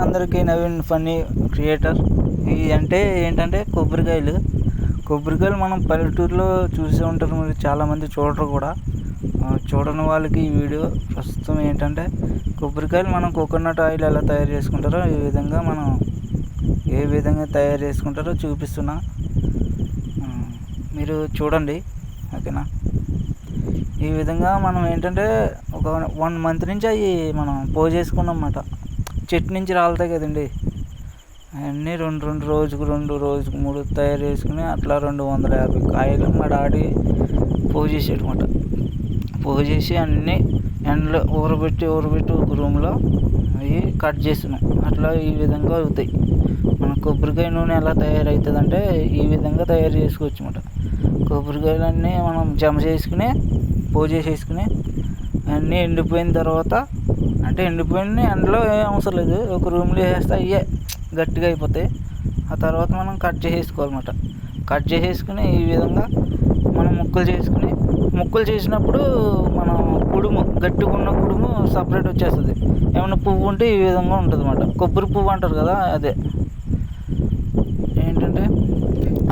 అందరికీ Naveen funny creator. ఇవి అంటే ఏంటంటే కొబ్బరికాయలు మనం పల్లెటూరులో చూసే ఉంటారు, మీరు చాలామంది చూడరు కూడా. చూడని వాళ్ళకి ఈ వీడియో ప్రస్తుతం ఏంటంటే కొబ్బరికాయలు మనం కోకోనట్ ఆయిల్ ఎలా తయారు చేసుకుంటారో ఏ విధంగా తయారు చేసుకుంటారో చూపిస్తున్నా, మీరు చూడండి. ఓకేనా? ఈ విధంగా మనం ఏంటంటే ఒక 1 month నుంచి అవి మనం పోజేసుకున్నాం అన్నమాట. చెట్టు నుంచి రాలుతాయి కదండి, అవన్నీ రోజుకు 3 తయారు చేసుకుని అట్లా 250 కాయలు మా డాడీ పోజేసాడనమాట. పోజేసి అన్నీ ఎండలో ఊరబెట్టి ఒక రూమ్లో అవి కట్ చేస్తున్నాం. అట్లా ఈ విధంగా అవుతాయి. మన కొబ్బరికాయ నూనె ఎలా తయారవుతుంది అంటే ఈ విధంగా తయారు చేసుకోవచ్చు అన్నమాట. కొబ్బరికాయలన్నీ మనం జమ చేసుకుని పోజేసేసుకుని అన్నీ ఎండిపోయిన తర్వాత, అంటే ఎండిపోయిన ఎండలో ఏం అవసరం లేదు, ఒక రూమ్లో వేస్తే అయ్యే గట్టిగా అయిపోతాయి. ఆ తర్వాత మనం కట్ చేసేసుకోవాలన్నమాట. కట్ చేసేసుకుని ఈ విధంగా మనం ముక్కలు చేసినప్పుడు మనం గట్టిగా ఉన్న కుడుము సపరేట్ వచ్చేస్తుంది. ఏమన్నా పువ్వు ఉంటే ఈ విధంగా ఉంటుంది అన్నమాట. కొబ్బరి పువ్వు అంటారు కదా, అదే. ఏంటంటే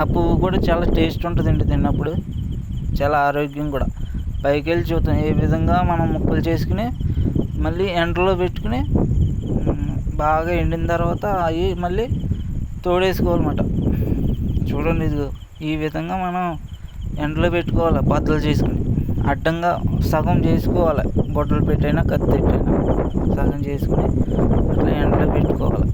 ఆ పువ్వు కూడా చాలా టేస్ట్ ఉంటుందండి తిన్నప్పుడు, చాలా ఆరోగ్యం కూడా. పైకి వెళ్ళి చూద్దాం ఏ విధంగా మనం ముక్కలు చేసుకుని మళ్ళీ ఎండలో పెట్టుకుని బాగా ఎండిన తర్వాత అవి మళ్ళీ తోడేసుకోవాలన్నమాట. చూడండి, ఇదిగో ఈ విధంగా మనం ఎండలో పెట్టుకోవాలి. బద్దలు చేసుకుని అడ్డంగా సగం చేసుకోవాలి. గొడ్డలు పెట్టైనా కత్తి పెట్టైనా సగం చేసుకుని అట్లా ఎండలో పెట్టుకోవాలి.